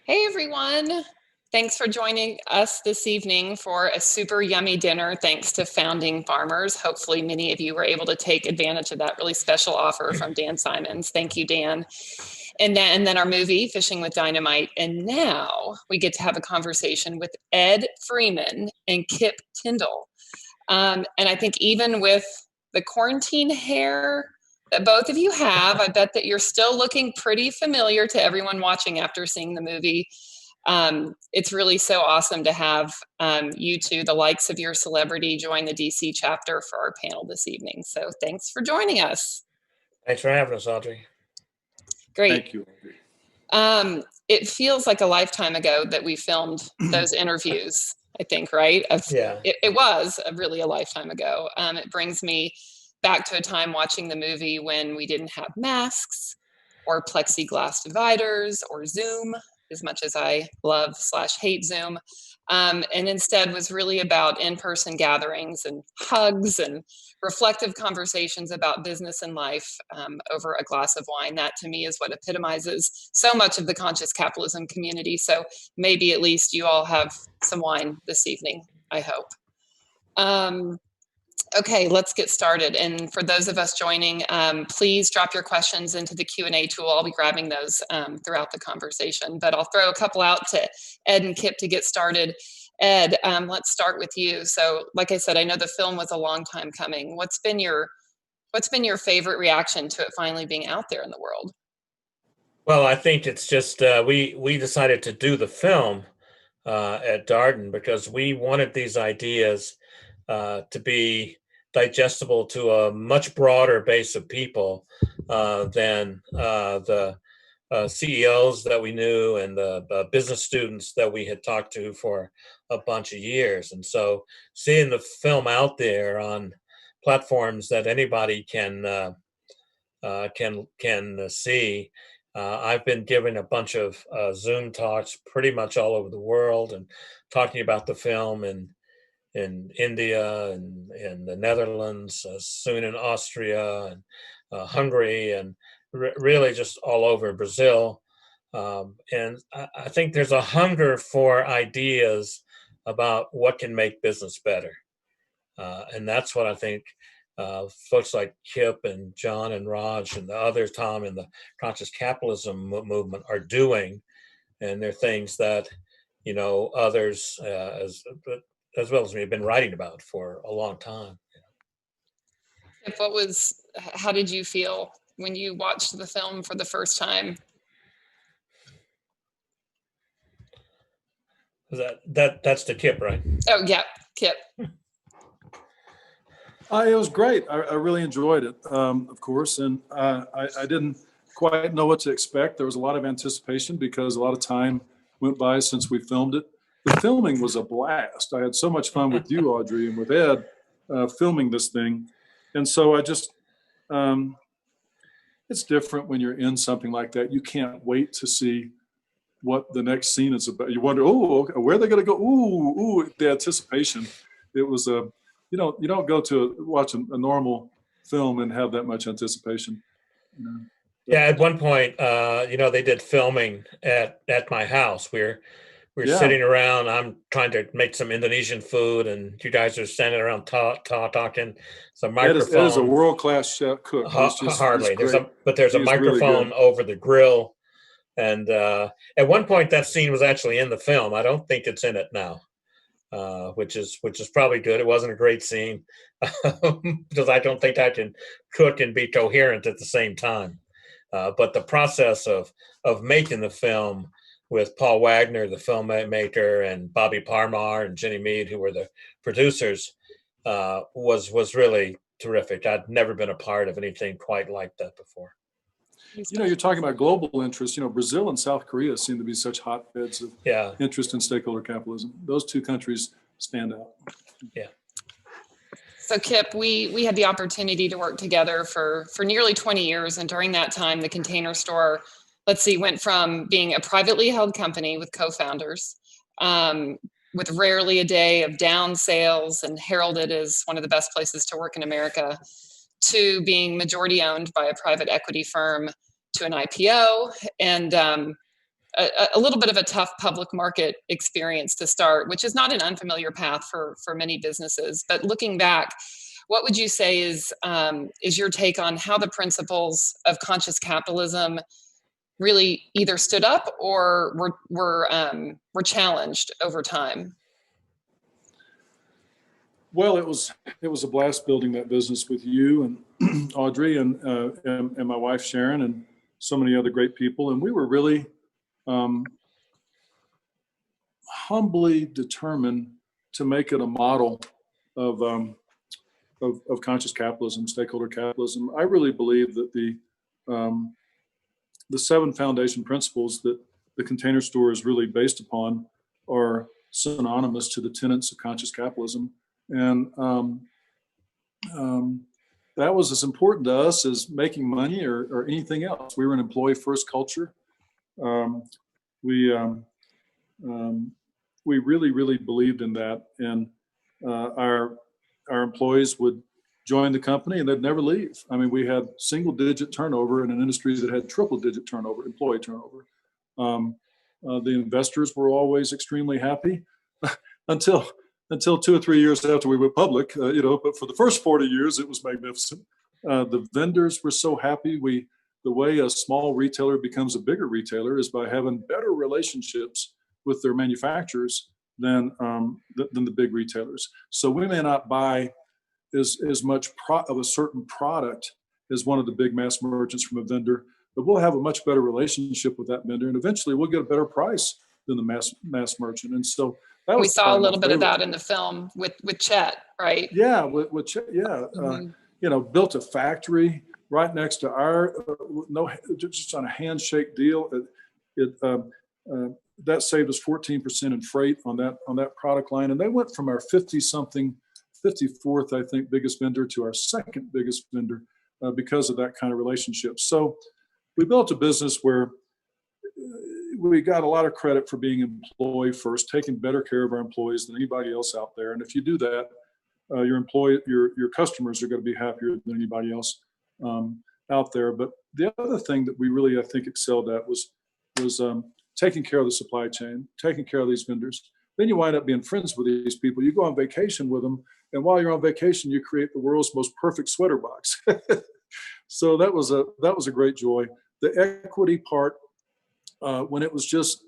Hey everyone. Thanks for joining us this evening for a super yummy dinner thanks to Founding Farmers. Hopefully many of you were able to take advantage of that really special offer from Dan Simons. Thank you, Dan. And then our movie, Fishing with Dynamite. And now we get to have a conversation with Ed Freeman and Kip Tindell. And I think even with the quarantine hair that both of you have, I bet that you're still looking pretty familiar to everyone watching after seeing the movie. It's really so awesome to have you two, the likes of your celebrity, join the DC chapter for our panel this evening. So thanks for joining us. Thanks for having us, Audrey. Great. Thank you, Audrey. It feels like a lifetime ago that we filmed those interviews, I think, right? Yeah. It was really a lifetime ago. It brings me back to a time watching the movie when we didn't have masks or plexiglass dividers or Zoom, as much as I love/hate Zoom. And instead was really about in-person gatherings and hugs and reflective conversations about business and life over a glass of wine. That to me is what epitomizes so much of the conscious capitalism community. So maybe at least you all have some wine this evening, I hope. Okay, let's get started. And for those of us joining, please drop your questions into the Q&A tool. I'll be grabbing those throughout the conversation, but I'll throw a couple out to Ed and Kip to get started. Ed, let's start with you. So like I said, I know the film was a long time coming. What's been your favorite reaction to it finally being out there in the world? Well, I think it's just we decided to do the film at Darden because we wanted these ideas to be digestible to a much broader base of people than the CEOs that we knew and the business students that we had talked to for a bunch of years. And so seeing the film out there on platforms that anybody can see. I've been giving a bunch of Zoom talks pretty much all over the world and talking about the film in India and in the Netherlands, soon in Austria and Hungary, and really just all over Brazil. And I think there's a hunger for ideas about what can make business better. And that's what I think folks like Kip and John and Raj and the others, Tom, and the conscious capitalism movement are doing. And they're things that, others as well as me have been writing about for a long time. Kip, how did you feel when you watched the film for the first time? That's the Kip, right? Oh, yeah, Kip. It was great. I really enjoyed it, of course, and I didn't quite know what to expect. There was a lot of anticipation because a lot of time went by since we filmed it. The filming was a blast. I had so much fun with you, Audrey, and with Ed filming this thing. And so I just, it's different when you're in something like that. You can't wait to see what the next scene is about. You wonder, where are they going to go? Ooh, the anticipation. It was you don't go to watch a normal film and have that much anticipation. Yeah, at one point, they did filming at my house. We're sitting around. I'm trying to make some Indonesian food, and you guys are standing around talking. Some microphone. That is a world-class cook. Hardly. There's a microphone really over the grill. And at one point, that scene was actually in the film. I don't think it's in it now, which is probably good. It wasn't a great scene because I don't think I can cook and be coherent at the same time. But the process of making the film with Paul Wagner, the filmmaker, and Bobby Parmar and Jenny Mead, who were the producers, was really terrific. I'd never been a part of anything quite like that before. You're talking about global interests. Brazil and South Korea seem to be such hotbeds of interest in stakeholder capitalism. Those two countries stand out. Yeah. So Kip, we had the opportunity to work together for nearly 20 years. And during that time, the Container Store, went from being a privately held company with co-founders, with rarely a day of down sales and heralded as one of the best places to work in America, to being majority owned by a private equity firm, to an IPO, and a little bit of a tough public market experience to start, which is not an unfamiliar path for many businesses. But looking back, what would you say is your take on how the principles of conscious capitalism really either stood up or were challenged over time? Well, it was a blast building that business with you and Audrey and my wife Sharon and so many other great people, and we were really humbly determined to make it a model of conscious capitalism, stakeholder capitalism. I really believe that the 7 foundation principles that the Container Store is really based upon are synonymous to the tenets of conscious capitalism. And that was as important to us as making money or anything else. We were an employee first culture. We really, really believed in that. And our employees would join the company and they'd never leave. I mean, we had single digit turnover in an industry that had triple digit turnover, employee turnover. The investors were always extremely happy until 2 or 3 years after we went public, but for the first 40 years, it was magnificent. The vendors were so happy. The way a small retailer becomes a bigger retailer is by having better relationships with their manufacturers than the big retailers. So we may not buy as much of a certain product as one of the big mass merchants from a vendor, but we'll have a much better relationship with that vendor, and eventually we'll get a better price than the mass merchant. And so that was we saw a little bit of that in the film with Chet, right? Yeah, with Chet, yeah. Mm-hmm. Built a factory right next to our just on a handshake deal. That saved us 14% in freight on that product line, and they went from our 54th, I think, biggest vendor to our second biggest vendor because of that kind of relationship. So we built a business where we got a lot of credit for being employee first, taking better care of our employees than anybody else out there. And if you do that, your customers are going to be happier than anybody else out there. But the other thing that we really, I think, excelled at was taking care of the supply chain, taking care of these vendors. Then you wind up being friends with these people. You go on vacation with them, and while you're on vacation, you create the world's most perfect sweater box. So that was a great joy. The equity part, when it was just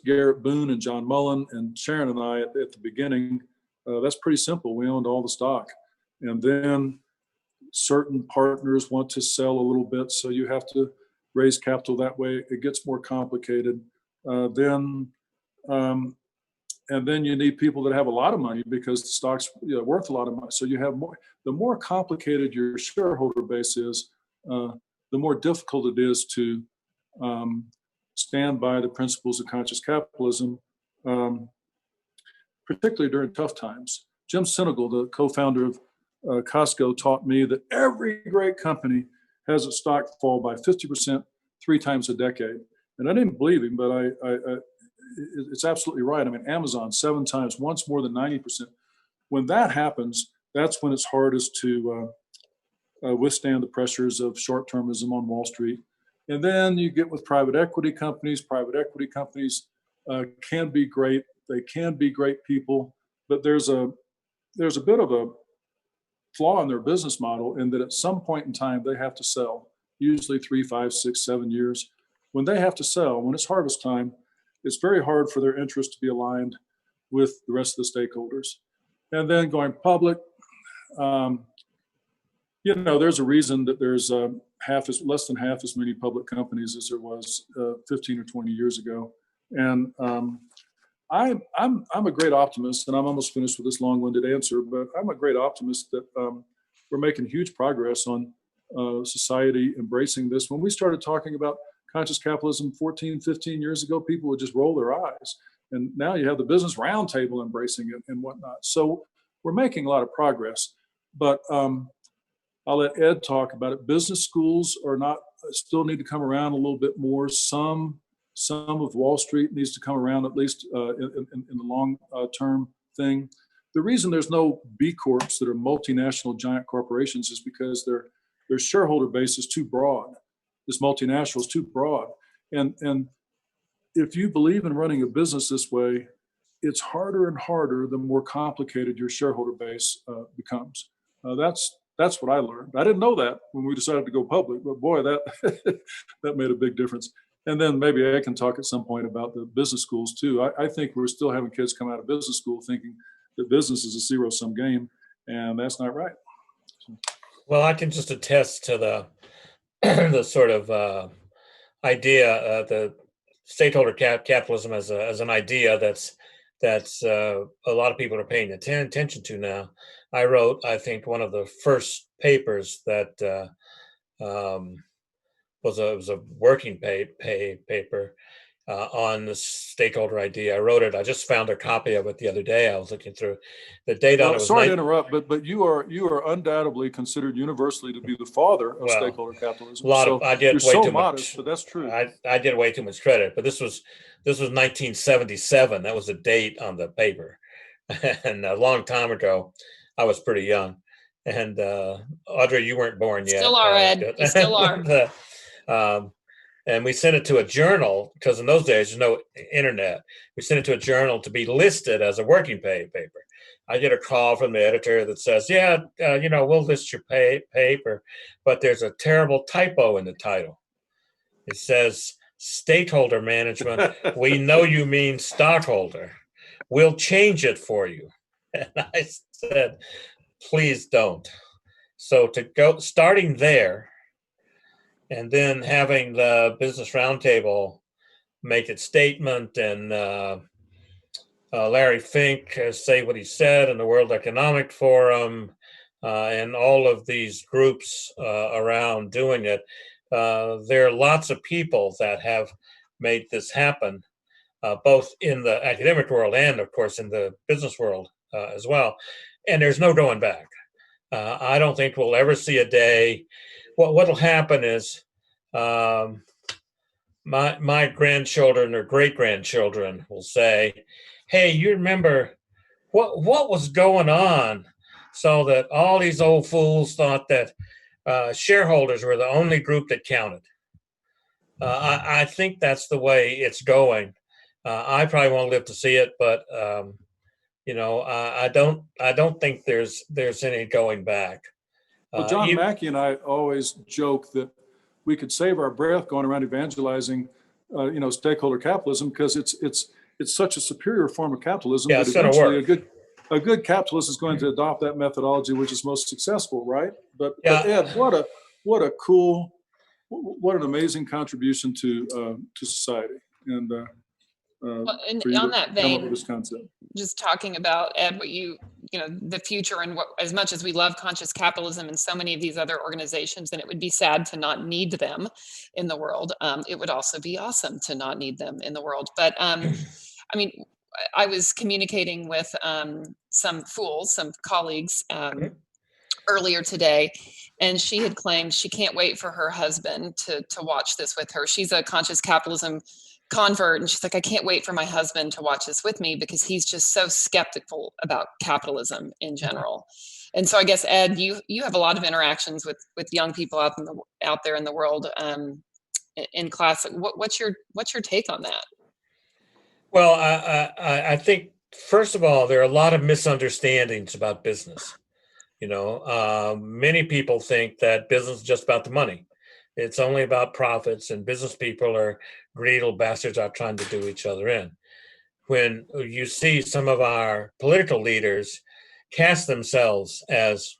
Garrett Boone and John Mullen and Sharon and I at the beginning, that's pretty simple. We owned all the stock, and then certain partners want to sell a little bit, so you have to raise capital that way. It gets more complicated. And then you need people that have a lot of money because the stock's worth a lot of money. So you have more. The more complicated your shareholder base is, the more difficult it is to stand by the principles of conscious capitalism, particularly during tough times. Jim Sinegal, the co-founder of Costco, taught me that every great company has its stock fall by 50% 3 times a decade. And I didn't believe him, but it's absolutely right. I mean, Amazon 7 times, once more than 90%. When that happens, that's when it's hardest to withstand the pressures of short-termism on Wall Street. And then you get with private equity companies. Private equity companies can be great. They can be great people, but there's a bit of a flaw in their business model in that at some point in time they have to sell, usually 3, 5, 6, 7 years. When they have to sell, when it's harvest time, it's very hard for their interests to be aligned with the rest of the stakeholders. And then going public, there's a reason that there's less than half as many public companies as there was 15 or 20 years ago. And I'm a great optimist, and I'm almost finished with this long-winded answer, but I'm a great optimist that we're making huge progress on society embracing this. When we started talking about conscious capitalism 14, 15 years ago, people would just roll their eyes. And now you have the Business Roundtable embracing it and whatnot. So we're making a lot of progress. But I'll let Ed talk about it. Business schools still need to come around a little bit more. Some of Wall Street needs to come around, at least in the long term thing. The reason there's no B Corps that are multinational giant corporations is because their shareholder base is too broad. this multinational is too broad. And if you believe in running a business this way, it's harder and harder the more complicated your shareholder base becomes. That's what I learned. I didn't know that when we decided to go public, but boy, that that made a big difference. And then maybe I can talk at some point about the business schools too. I think we're still having kids come out of business school thinking that business is a zero-sum game, and that's not right. So. Well, I can just attest to the the sort of idea, the stakeholder capitalism as an idea that's a lot of people are paying attention to now. I wrote, I think, one of the first papers that was a working paper on the stakeholder idea. I wrote it. I just found a copy of it the other day. I was looking through the date on it. Sorry to interrupt, but you are undoubtedly considered universally to be the father of stakeholder capitalism. I get way so too modest, much, but that's true. I get way too much credit. But this was 1977. That was the date on the paper, and a long time ago. I was pretty young, and Audrey, you weren't born yet. Still are, Ed. You still are. And we sent it to a journal because in those days there's no internet. We sent it to a journal to be listed as a working paper. I get a call from the editor that says, "Yeah, we'll list your paper, but there's a terrible typo in the title. It says stakeholder management. We know you mean stockholder. We'll change it for you." And I said, "Please don't." So to go starting there, and then having the Business Roundtable make its statement, and Larry Fink say what he said, and the World Economic Forum, and all of these groups around doing it. There are lots of people that have made this happen, both in the academic world and, of course, in the business world as well. And there's no going back. I don't think we'll ever see a day. What'll happen is my grandchildren or great grandchildren will say, "Hey, you remember what was going on, so that all these old fools thought that shareholders were the only group that counted." I think that's the way it's going. I probably won't live to see it, but I don't think there's any going back. Well, John Mackey and I always joke that we could save our breath going around evangelizing, stakeholder capitalism, because it's such a superior form of capitalism that eventually a good capitalist is going to adopt that methodology, which is most successful, right? But Ed, what an amazing contribution to society, and on that vein, this concept. Just talking about, Ed, what the future, and what, as much as we love conscious capitalism and so many of these other organizations, and it would be sad to not need them in the world. It would also be awesome to not need them in the world. But I was communicating with some colleagues earlier today, and she had claimed she can't wait for her husband to watch this with her. She's a conscious capitalism convert, and she's like, "I can't wait for my husband to watch this with me, because he's just so skeptical about capitalism in general." And so I guess, Ed, you have a lot of interactions with young people out there in the world in class. What's your take on that? Well, I think, first of all, there are a lot of misunderstandings about business. Many people think that business is just about the money. It's only about profits, and business people are greedy little bastards out trying to do each other in. When you see some of our political leaders cast themselves as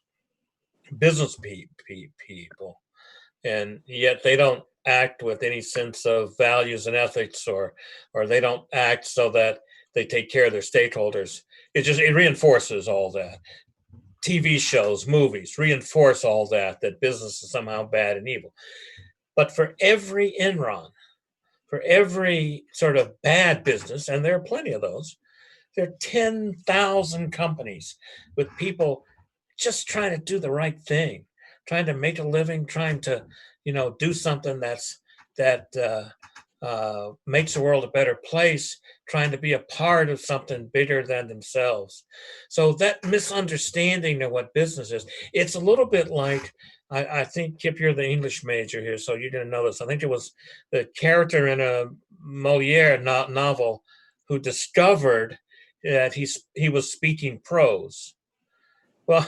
business people, and yet they don't act with any sense of values and ethics, or they don't act so that they take care of their stakeholders, it reinforces all that. TV shows, movies reinforce all that business is somehow bad and evil. But for every Enron, for every sort of bad business, and there are plenty of those, there are 10,000 companies with people just trying to do the right thing, trying to make a living, trying to, do something that makes the world a better place, trying to be a part of something bigger than themselves. So that misunderstanding of what business is, it's a little bit like, I think, Kip, you're the English major here, so you're going to know this. I think it was the character in a Moliere novel who discovered that he was speaking prose. Well,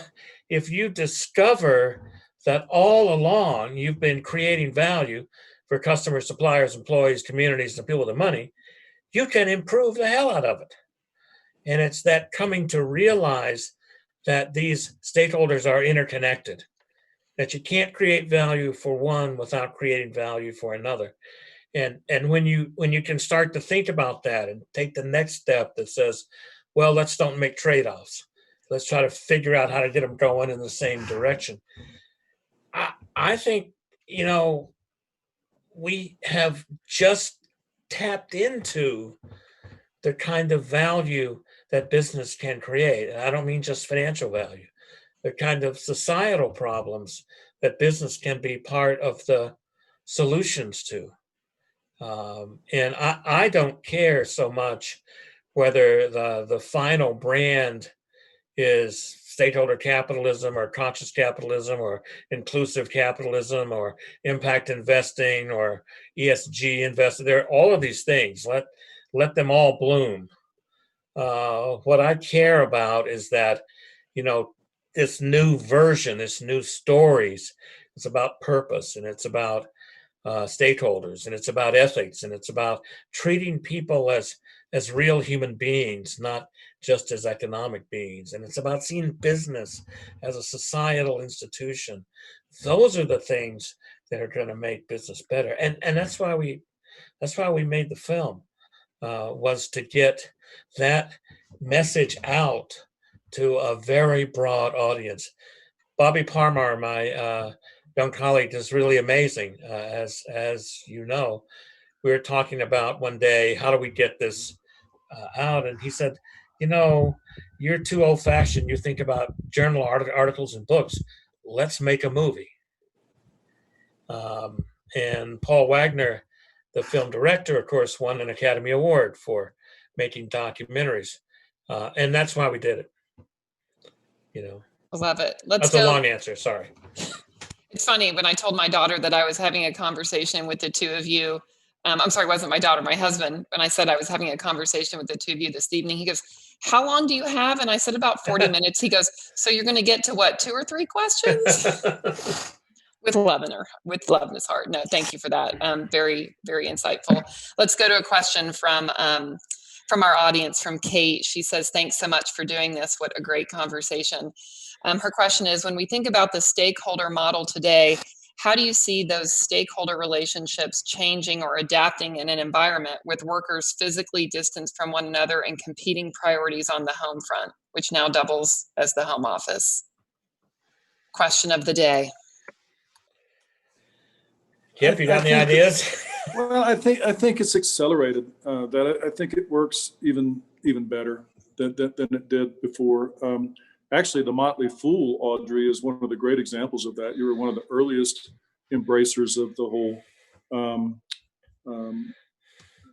if you discover that all along you've been creating value for customers, suppliers, employees, communities, and people with the money, you can improve the hell out of it. And it's that coming to realize that these stakeholders are interconnected, that you can't create value for one without creating value for another. And when you can start to think about that and take the next step that says, well, let's don't make trade-offs. Let's try to figure out how to get them going in the same direction. I think, we have just tapped into the kind of value that business can create. And I don't mean just financial value, the kind of societal problems that business can be part of the solutions to. And I don't care so much whether the final brand is stakeholder capitalism or conscious capitalism or inclusive capitalism or impact investing or ESG investing. There are all of these things. Let them all bloom. What I care about is that, this new version, this new stories, it's about purpose, and it's about stakeholders, and it's about ethics, and it's about treating people as real human beings, not just as economic beings. And it's about seeing business as a societal institution. Those are the things that are going to make business better. And that's why we made the film, was to get that message out to a very broad audience. Bobby Parmar, my young colleague, is really amazing. As you know, we were talking about one day, how do we get this out? And he said, you're too old fashioned. You think about journal articles and books. Let's make a movie. And Paul Wagner, the film director, of course, won an Academy Award for making documentaries. And that's why we did it. I love it. That's a long answer. Sorry. It's funny, when I told my daughter that I was having a conversation with the two of you, I'm sorry, it wasn't my daughter, my husband, when I said I was having a conversation with the two of you this evening, he goes, how long do you have? And I said, about 40 minutes. He goes, so you're going to get to what, 2 or 3 questions? With love in his heart. No, thank you for that. Very, very insightful. Let's go to a question from our audience, from Kate. She says, thanks so much for doing this. What a great conversation. Her question is, when we think about the stakeholder model today, how do you see those stakeholder relationships changing or adapting in an environment with workers physically distanced from one another and competing priorities on the home front, which now doubles as the home office? Question of the day. Kip, you got any ideas? Well, I think it's accelerated. That I think it works even better than it did before. Actually, the Motley Fool, Audrey, is one of the great examples of that. You were one of the earliest embracers of the whole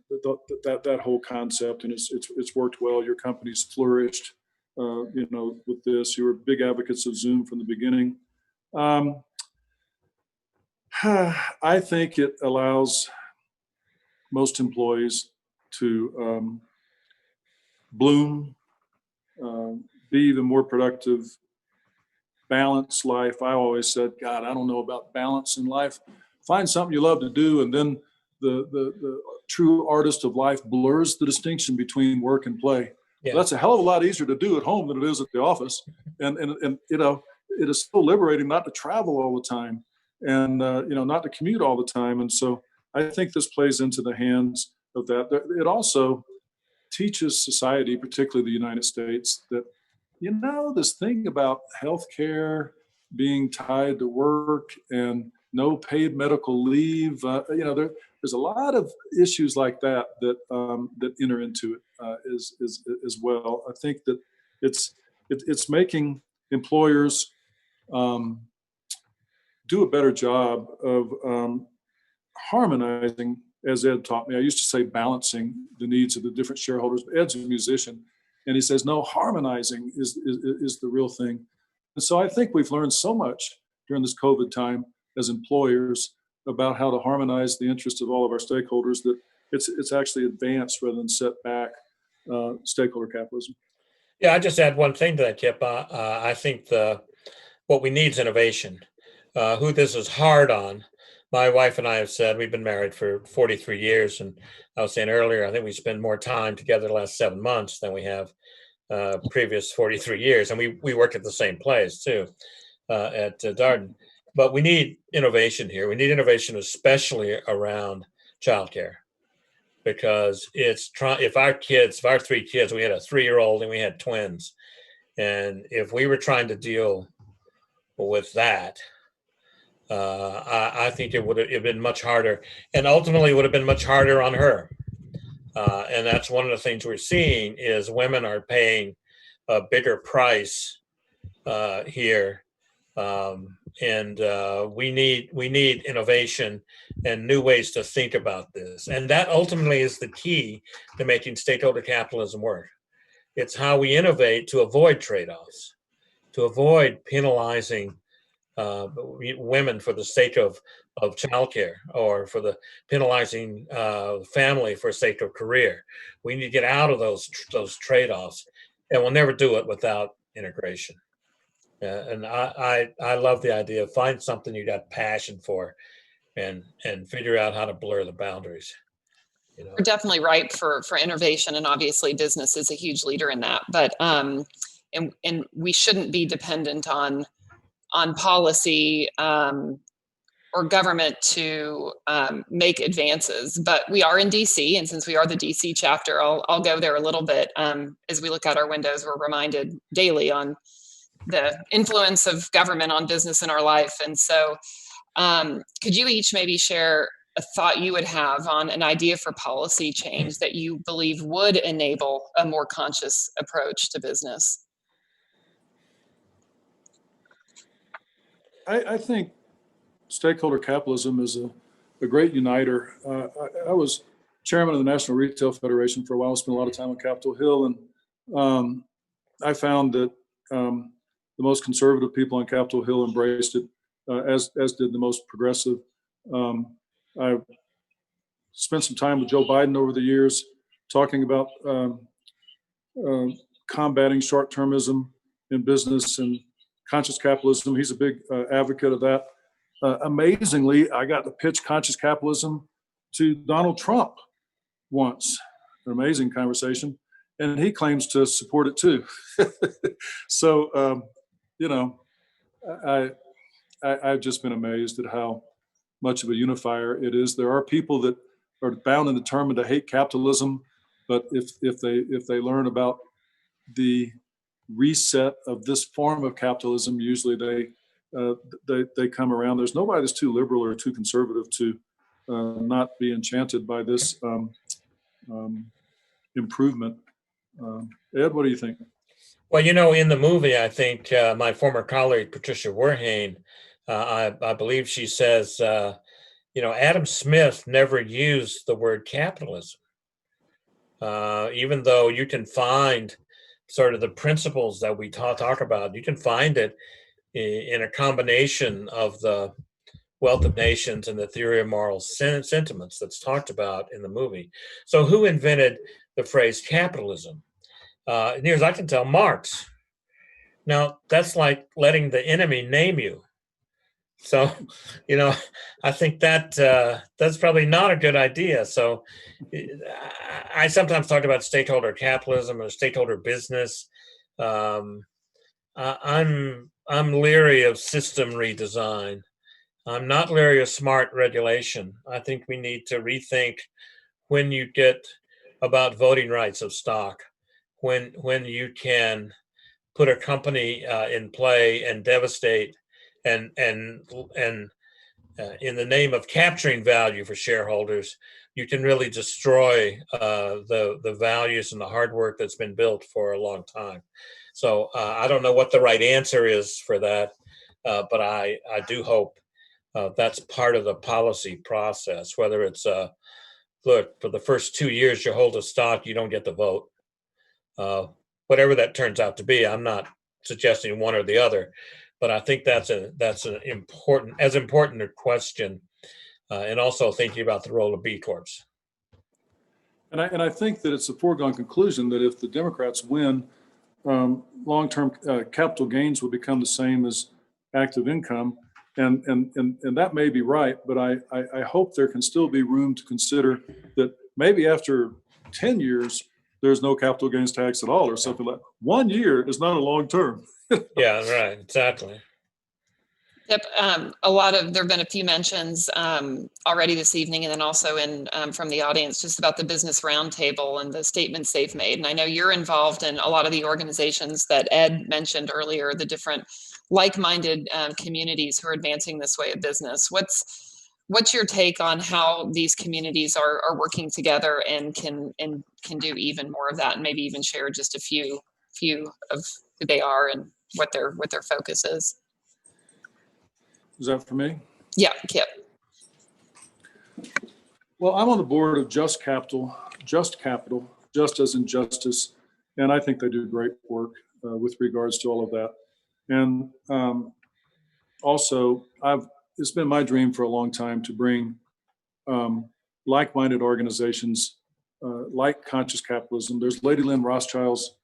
that whole concept, and it's worked well. Your company's flourished, with this. You were big advocates of Zoom from the beginning. I think it allows most employees to bloom, be even more productive, balance life. I always said, God, I don't know about balance in life. Find something you love to do, and then the true artist of life blurs the distinction between work and play. Yeah. That's a hell of a lot easier to do at home than it is at the office. And it is so liberating not to travel all the time, and not to commute all the time. And so I think this plays into the hands of that. It also teaches society, particularly the United States, that this thing about healthcare being tied to work and no paid medical leave, there's a lot of issues like that enter into it as well. I think that it's making employers do a better job of harmonizing as Ed taught me. I used to say balancing the needs of the different shareholders. Ed's a musician, and he says, no, harmonizing is the real thing. And so I think we've learned so much during this COVID time as employers about how to harmonize the interests of all of our stakeholders that it's actually advanced rather than set back stakeholder capitalism. Yeah, I just add one thing to that, Kip. I think what we need is innovation. Who this is hard on, my wife and I have said, we've been married for 43 years, and I was saying earlier, I think we spend more time together the last 7 months than we have previous 43 years, and we work at the same place too, at Darden. But we need innovation here. We need innovation, especially around childcare, because if our 3 kids, we had a 3-year-old and we had twins, and if we were trying to deal with that, I think it would have been much harder, and ultimately it would have been much harder on her. And that's one of the things we're seeing is women are paying a bigger price here, and we need innovation and new ways to think about this, and that ultimately is the key to making stakeholder capitalism work. It's how we innovate to avoid trade-offs, to avoid penalizing women for the sake of childcare, or for the penalizing family for the sake of career. We need to get out of those trade-offs, and we'll never do it without integration. And I love the idea of find something you got passion for, and figure out how to blur the boundaries. We're definitely ripe for innovation, and obviously business is a huge leader in that. But and we shouldn't be dependent on policy or government to make advances. But we are in DC, and since we are the DC chapter, I'll go there a little bit. As we look out our windows, we're reminded daily on the influence of government on business in our life. And so could you each maybe share a thought you would have on an idea for policy change that you believe would enable a more conscious approach to business? I think stakeholder capitalism is a great uniter. I was chairman of the National Retail Federation for a while. I spent a lot of time on Capitol Hill, and I found that the most conservative people on Capitol Hill embraced it, as did the most progressive. I spent some time with Joe Biden over the years talking about combating short-termism in business and conscious capitalism. He's a big advocate of that. Amazingly, I got to pitch conscious capitalism to Donald Trump once. An amazing conversation. And he claims to support it too. So, I've just been amazed at how much of a unifier it is. There are people that are bound and determined to hate capitalism, but if they learn about the reset of this form of capitalism, usually they come around. There's nobody that's too liberal or too conservative to not be enchanted by this improvement. Ed, what do you think? Well, in the movie, I think my former colleague, Patricia Werhane, I believe she says, Adam Smith never used the word capitalism, even though you can find sort of the principles that we talk about. You can find it in a combination of the Wealth of Nations and the Theory of Moral Sentiments that's talked about in the movie. So who invented the phrase capitalism? Near as I can tell, Marx. Now, that's like letting the enemy name you. So, I think that's probably not a good idea. So I sometimes talk about stakeholder capitalism or stakeholder business. I'm leery of system redesign. I'm not leery of smart regulation. I think we need to rethink when you get about voting rights of stock, when you can put a company in play and devastate and in the name of capturing value for shareholders, you can really destroy the values and the hard work that's been built for a long time. So I don't know what the right answer is for that, but I do hope that's part of the policy process, whether it's look, for the first 2 years you hold a stock, you don't get the vote. Whatever that turns out to be, I'm not suggesting one or the other, but I think that's an important a question, and also thinking about the role of B Corps. And I think that it's a foregone conclusion that if the Democrats win, long-term capital gains will become the same as active income. And that may be right, but I hope there can still be room to consider that maybe after 10 years, there's no capital gains tax at all or something like that. 1 year is not a long term. Yeah, right, exactly. Yep. There have been a few mentions already this evening, and then also from the audience, just about the business roundtable and the statements they've made. And I know you're involved in a lot of the organizations that Ed mentioned earlier, the different like-minded communities who are advancing this way of business. What's your take on how these communities are working together and can do even more of that, and maybe even share just a few of who they are and what their focus is? Is that for me? Yeah, Kip. Well, I'm on the board of Just Capital, just as in justice, and I think they do great work with regards to all of that. And also, it's been my dream for a long time to bring like-minded organizations like Conscious Capitalism. There's Lady Lynn Rothschild's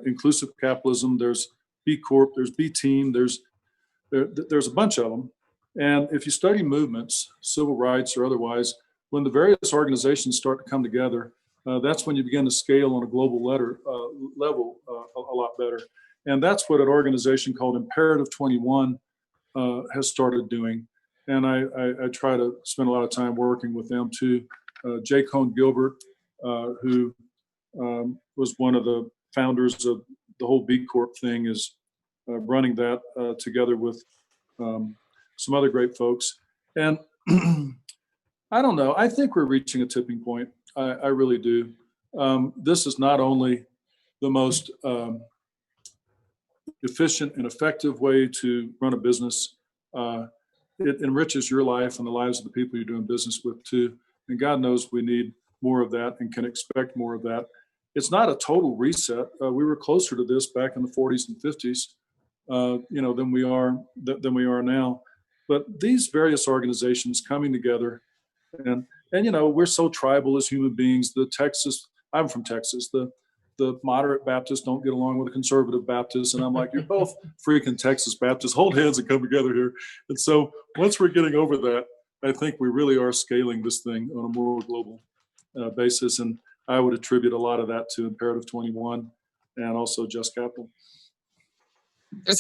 Inclusive Capitalism. There's B Corp. There's B Team. There's a bunch of them. And if you study movements, civil rights or otherwise, when the various organizations start to come together, that's when you begin to scale on a global level a lot better. And that's what an organization called Imperative 21 has started doing. And I try to spend a lot of time working with them too. J. Cone Gilbert, who was one of the founders of the whole B Corp thing, is running that together with some other great folks. And I don't know, I think we're reaching a tipping point. I really do. This is not only the most efficient and effective way to run a business, it enriches your life and the lives of the people you're doing business with too. And God knows we need more of that and can expect more of that. It's not a total reset. We were closer to this back in the 40s and 50s, than we are now. But these various organizations coming together, and we're so tribal as human beings. I'm from Texas. The moderate Baptists don't get along with the conservative Baptists, and I'm like, you're both freaking Texas Baptists. Hold hands and come together here. And so once we're getting over that, I think we really are scaling this thing on a more global basis. And I would attribute a lot of that to Imperative 21 and also Just Capital.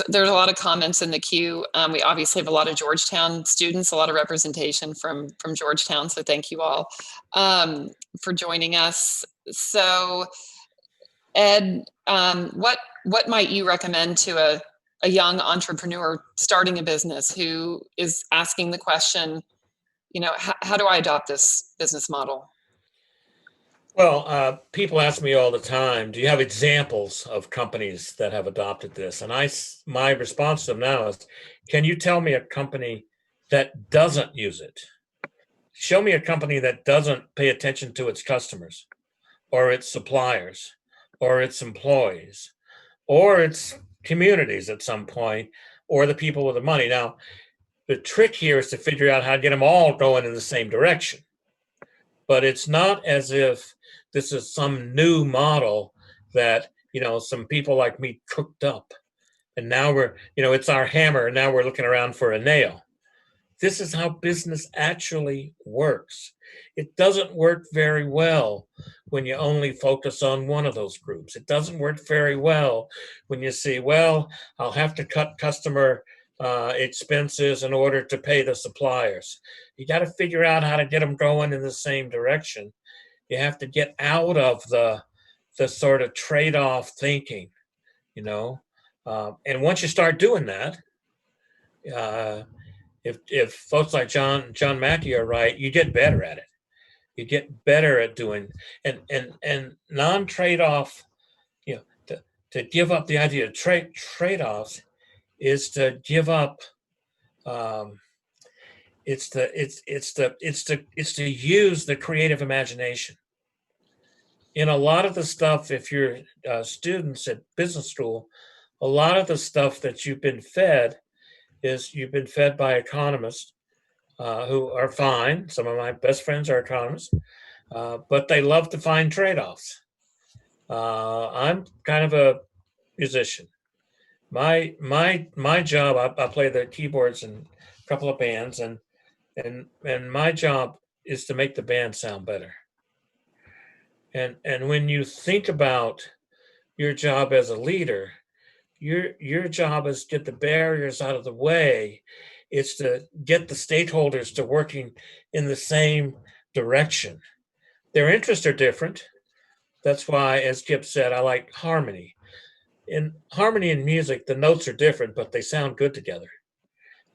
There's a lot of comments in the queue. We obviously have a lot of Georgetown students, a lot of representation from Georgetown. So thank you all for joining us. So Ed, what might you recommend to a young entrepreneur starting a business who is asking the question, how do I adopt this business model? Well, people ask me all the time, do you have examples of companies that have adopted this? And my response to them now is, can you tell me a company that doesn't use it? Show me a company that doesn't pay attention to its customers or its suppliers or its employees or its communities at some point, or the people with the money. Now, the trick here is to figure out how to get them all going in the same direction. But it's not as if this is some new model that, some people like me cooked up. And now it's our hammer, and now we're looking around for a nail. This is how business actually works. It doesn't work very well when you only focus on one of those groups. It doesn't work very well when you see, well, I'll have to cut customer expenses in order to pay the suppliers. You got to figure out how to get them going in the same direction. You have to get out of the sort of trade-off thinking, and once you start doing that, if folks like John Mackey are right, you get better at it. You get better at doing and non-trade-off. To give up the idea of trade-offs is to give up it's to use the creative imagination. In a lot of the stuff, if you're students at business school, a lot of the stuff that you've been fed is you've been fed by economists who are fine. Some of my best friends are economists, but they love to find trade-offs. I'm kind of a musician. My job, I play the keyboards in a couple of bands, and my job is to make the band sound better. And when you think about your job as a leader, your job is to get the barriers out of the way. It's to get the stakeholders to working in the same direction. Their interests are different. That's why, as Kip said, I like harmony. In harmony in music, the notes are different, but they sound good together.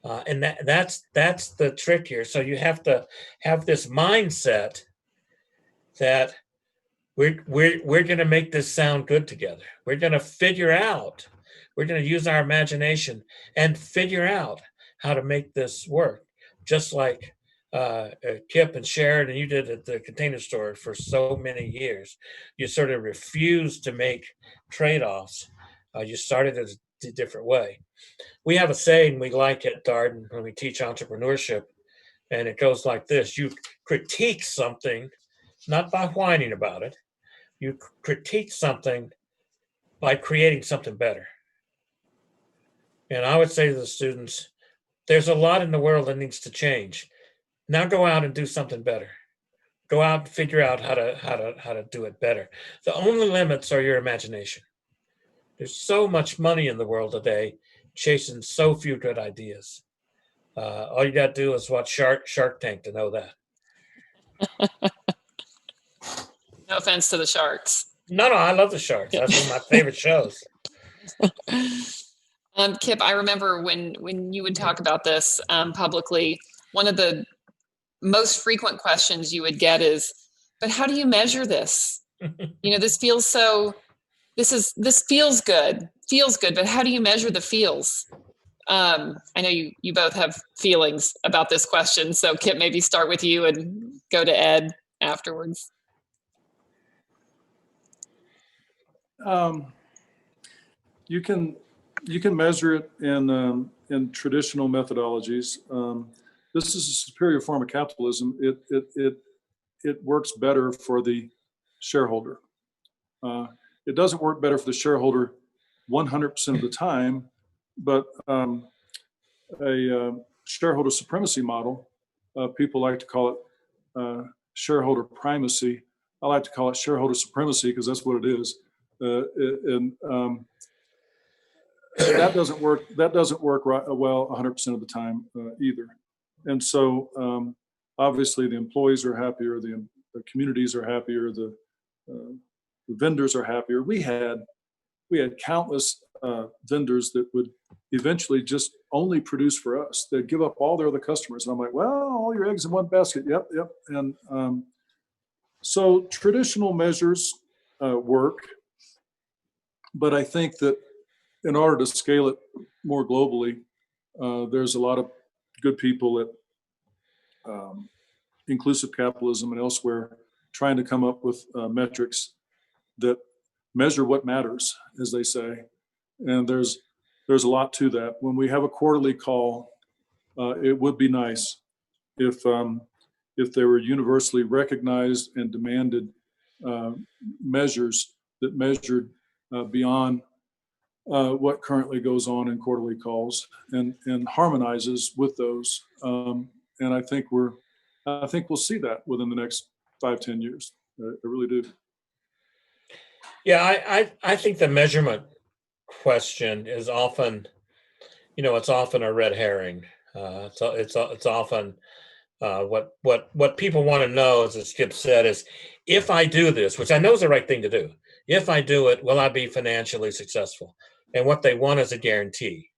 And that's the trick here. So you have to have this mindset that we're going to make this sound good together. We're going to figure out. We're going to use our imagination and figure out how to make this work. Just like Kip and Sharon and you did at the Container Store for so many years. You sort of refused to make trade-offs. You started it a different way. We have a saying we like at Darden when we teach entrepreneurship, and it goes like this: you critique something not by whining about it. You critique something by creating something better. And I would say to the students, there's a lot in the world that needs to change. Now go out and do something better. Go out and figure out how to do it better. The only limits are your imagination. There's so much money in the world today, chasing so few good ideas. All you got to do is watch Shark Tank to know that. No offense to the Sharks. No, I love the Sharks. That's one of my favorite shows. Kip, I remember when you would talk about this publicly, one of the most frequent questions you would get is, but how do you measure this? This feels good, but how do you measure the feels? I know you both have feelings about this question. So Kip, maybe start with you and go to Ed afterwards. You can measure it in traditional methodologies. This is a superior form of capitalism. It works better for the shareholder. It doesn't work better for the shareholder 100% of the time, but a shareholder supremacy model, people like to call it shareholder primacy. I like to call it shareholder supremacy because that's what it is. That doesn't work. That doesn't work well 100% of the time either. And so, obviously, the employees are happier, the communities are happier, the vendors are happier. We had countless vendors that would eventually just only produce for us. They'd give up all their other customers, and I'm like, well, all your eggs in one basket. Yep. And so traditional measures work, but I think that in order to scale it more globally, there's a lot of good people at inclusive capitalism and elsewhere trying to come up with metrics that measure what matters, as they say. And there's a lot to that. When we have a quarterly call, it would be nice if they were universally recognized and demanded measures that measured beyond what currently goes on in quarterly calls and harmonizes with those. And I think we'll see that within the next 5-10 years. I really do. Yeah, I think the measurement question is often, it's often a red herring. It's often what people want to know, as Skip said, is if I do this, which I know is the right thing to do. If I do it, will I be financially successful? And what they want is a guarantee.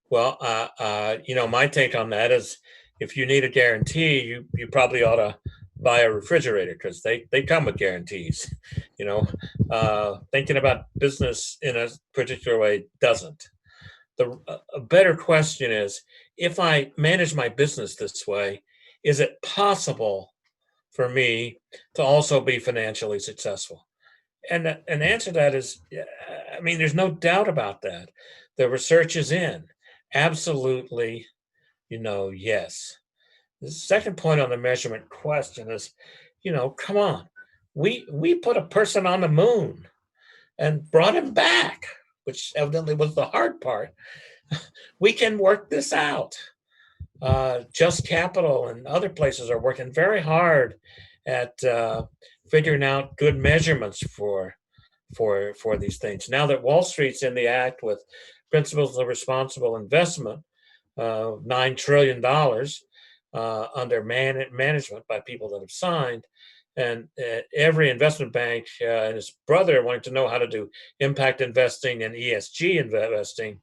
Well, my take on that is, if you need a guarantee, you probably ought to buy a refrigerator because they come with guarantees. Thinking about business in a particular way doesn't. A better question is, if I manage my business this way, is it possible for me to also be financially successful? And an answer to that is, I mean, there's no doubt about that. The research is in. Absolutely, yes. The second point on the measurement question is, come on. We put a person on the moon and brought him back, which evidently was the hard part. We can work this out. Just Capital and other places are working very hard at figuring out good measurements for these things. Now that Wall Street's in the act with principles of responsible investment, $9 trillion under management by people that have signed, and every investment bank and his brother wanting to know how to do impact investing and ESG investing.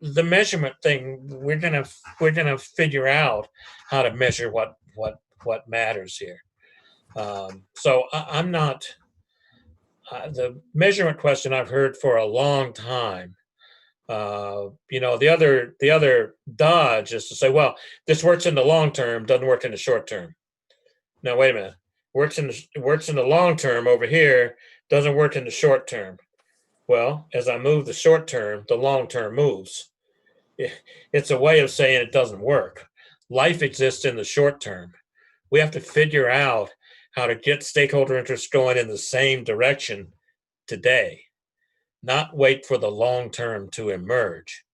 The measurement thing, we're gonna figure out how to measure what matters here. So I'm not. The measurement question I've heard for a long time. The other dodge is to say, well, this works in the long term, doesn't work in the short term. Now, wait a minute. Works in the long term over here, doesn't work in the short term. Well, as I move the short term, the long term moves. It's a way of saying it doesn't work. Life exists in the short term. We have to figure out how to get stakeholder interests going in the same direction today, not wait for the long term to emerge.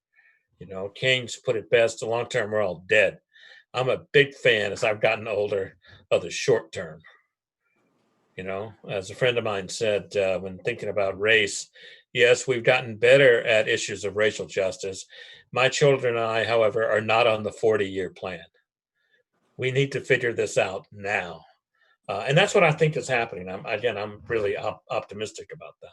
Keynes put it best, the long term, we're all dead. I'm a big fan, as I've gotten older, of the short term. As a friend of mine said, when thinking about race, yes, we've gotten better at issues of racial justice. My children and I, however, are not on the 40-year plan. We need to figure this out now. And that's what I think is happening. I'm really optimistic about that.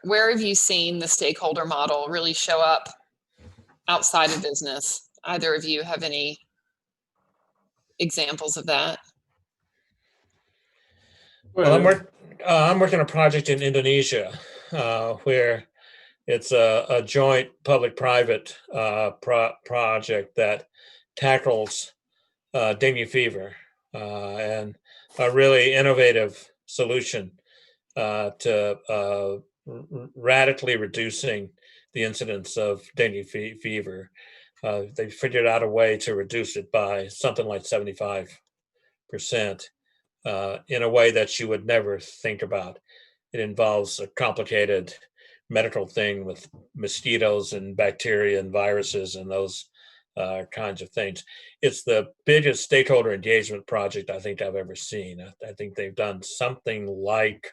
Where have you seen the stakeholder model really show up outside of business? Either of you have any examples of that? Well, I'm working on a project in Indonesia where it's a joint public-private project that tackles dengue fever and a really innovative solution to radically reducing the incidence of dengue fever. They figured out a way to reduce it by something like 75% in a way that you would never think about. It involves a complicated medical thing with mosquitoes and bacteria and viruses and those kinds of things. It's the biggest stakeholder engagement project I think I've ever seen. I think they've done something like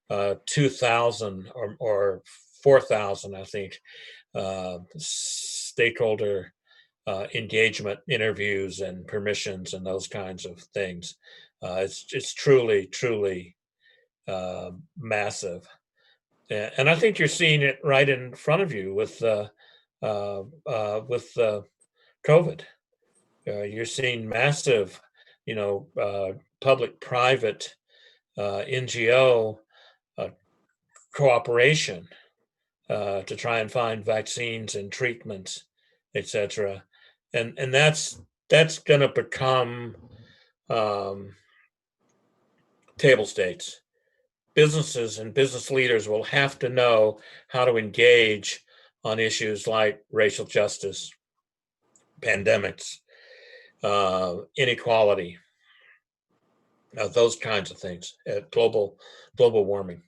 2,000 or 4,000, I think, stakeholder engagement interviews and permissions and those kinds of things. It's truly massive. And I think you're seeing it right in front of you with COVID. You're seeing massive, public-private NGO cooperation to try and find vaccines and treatments, etc. And that's going to become table stakes. Businesses and business leaders will have to know how to engage on issues like racial justice, pandemics, inequality, those kinds of things, global warming.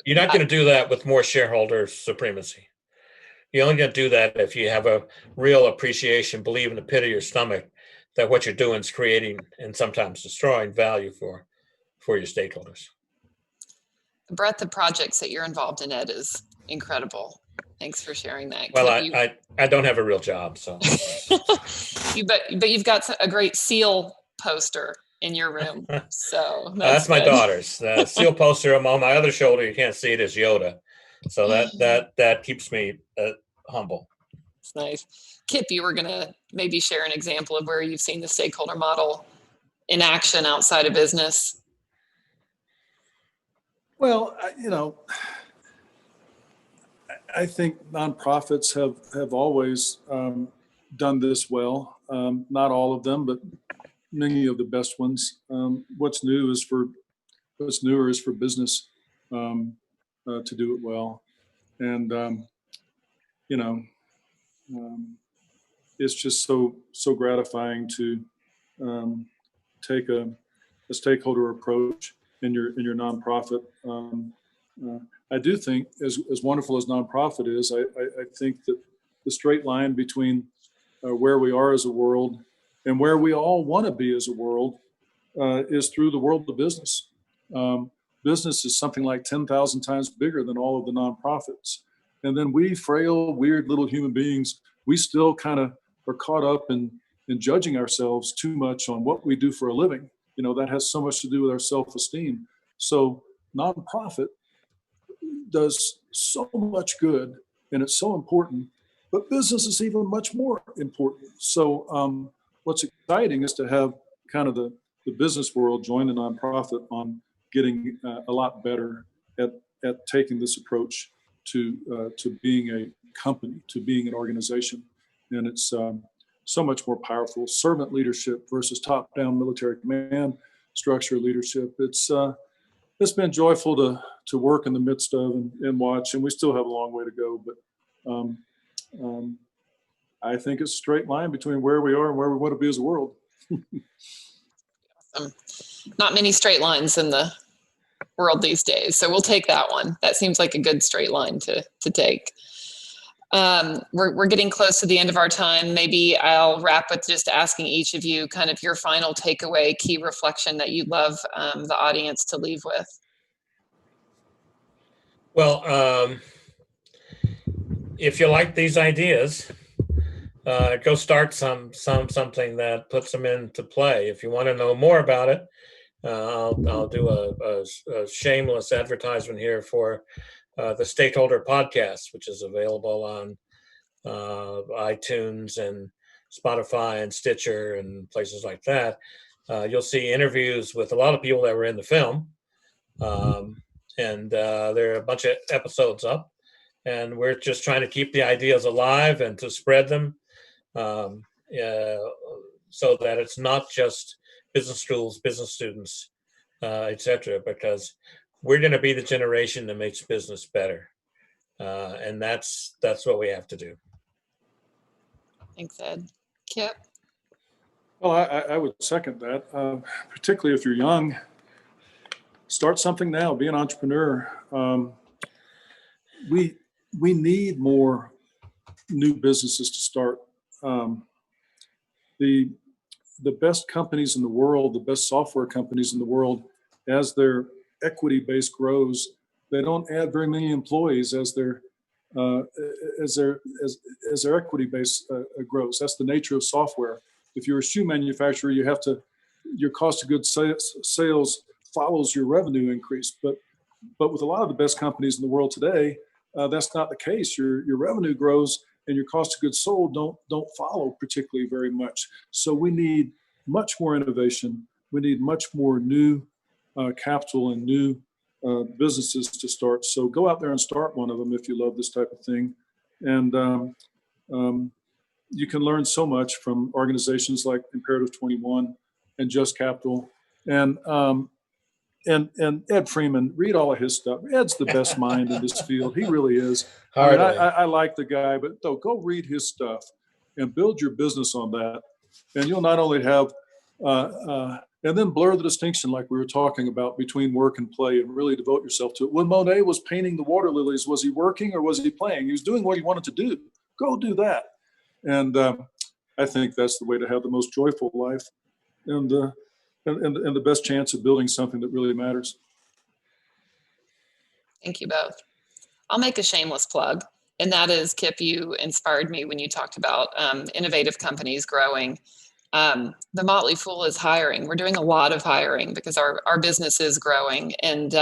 You're not going to do that with more shareholder supremacy. You're only going to do that if you have a real appreciation, believe in the pit of your stomach that what you're doing is creating and sometimes destroying value for your stakeholders. The breadth of projects that you're involved in, Ed, is incredible. Thanks for sharing that. Well, I don't have a real job, so. But you've got a great seal poster in your room, so that's my daughter's. The seal poster on my other shoulder, you can't see it, is Yoda, so that keeps me humble. It's nice. Kip, you were gonna maybe share an example of where you've seen the stakeholder model in action outside of business. Well, I think nonprofits have always done this well. Not all of them, but many of the best ones. What's newer is for business to do it well, and you know, it's just so gratifying to take a stakeholder approach in your nonprofit. I do think, as wonderful as nonprofit is, I think that the straight line between where we are as a world and where we all want to be as a world is through the world of business. Business is something like 10,000 times bigger than all of the nonprofits. And then we frail, weird little human beings, we still kind of are caught up in judging ourselves too much on what we do for a living. That has so much to do with our self-esteem. So nonprofit does so much good and it's so important, but business is even much more important. So what's exciting is to have kind of the business world join the nonprofit on getting a lot better at taking this approach to being a company, to being an organization. And it's so much more powerful. Servant leadership versus top-down military command structure leadership. It's been joyful to work in the midst of and watch, and we still have a long way to go. But I think it's a straight line between where we are and where we want to be as a world. Not many straight lines in the world these days, so we'll take that one. That seems like a good straight line to take. We're getting close to the end of our time. Maybe I'll wrap with just asking each of you kind of your final takeaway, key reflection that you'd love the audience to leave with. Well, if you like these ideas, go start something that puts them into play. If you want to know more about it, I'll do a shameless advertisement here for the Stakeholder Podcast, which is available on iTunes and Spotify and Stitcher and places like that. You'll see interviews with a lot of people that were in the film, and there are a bunch of episodes up, and we're just trying to keep the ideas alive and to spread them so that it's not just business schools, business students, etc., because we're going to be the generation that makes business better. And that's what we have to do. Thanks, Ed. Kip? Well, I would second that, particularly if you're young. Start something now. Be an entrepreneur. We need more new businesses to start. The best companies in the world, the best software companies in the world, as their equity base grows, they don't add very many employees as their equity base grows. That's the nature of software. If you're a shoe manufacturer, your cost of goods sales follows your revenue increase. But with a lot of the best companies in the world today, that's not the case. Your revenue grows and your cost of goods sold don't follow particularly very much. So we need much more innovation. We need much more new capital and new businesses to start. So go out there and start one of them if you love this type of thing. And you can learn so much from organizations like Imperative 21 and Just Capital. And Ed Freeman, read all of his stuff. Ed's the best mind in this field. He really is. I like the guy, but go read his stuff and build your business on that. And you'll not only have, and then blur the distinction like we were talking about between work and play and really devote yourself to it. When Monet was painting the water lilies, was he working or was he playing? He was doing what he wanted to do. Go do that. And I think that's the way to have the most joyful life and the best chance of building something that really matters. Thank you both. I'll make a shameless plug, and that is, Kip, you inspired me when you talked about innovative companies growing. The Motley Fool is hiring. We're doing a lot of hiring because our business is growing. And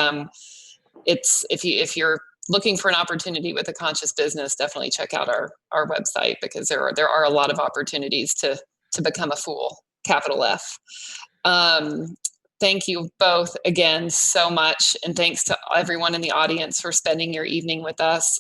it's if you're looking for an opportunity with a conscious business, definitely check out our website, because there are a lot of opportunities to become a fool, capital F. Thank you both again so much. And thanks to everyone in the audience for spending your evening with us.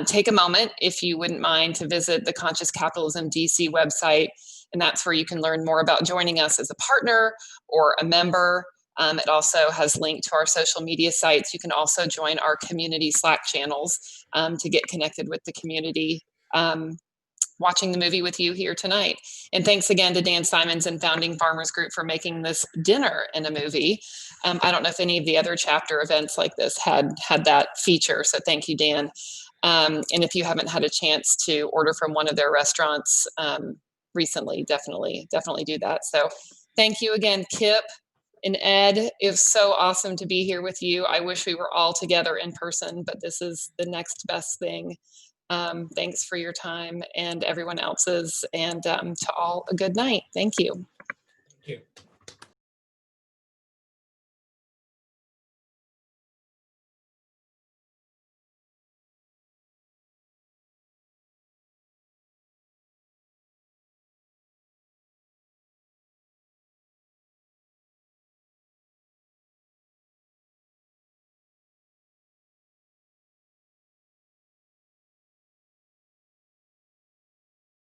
Take a moment, if you wouldn't mind, to visit the Conscious Capitalism DC website. And that's where you can learn more about joining us as a partner or a member. It also has linked to our social media sites. You can also join our community Slack channels to get connected with the community watching the movie with you here tonight. And thanks again to Dan Simons and Founding Farmers Group for making this dinner in a movie. I don't know if any of the other chapter events like this had that feature, so thank you, Dan. And if you haven't had a chance to order from one of their restaurants recently, definitely do that. So thank you again, Kip and Ed. It was so awesome to be here with you. I wish we were all together in person, but this is the next best thing. Thanks for your time and everyone else's, and to all a good night. Thank you. Thank you.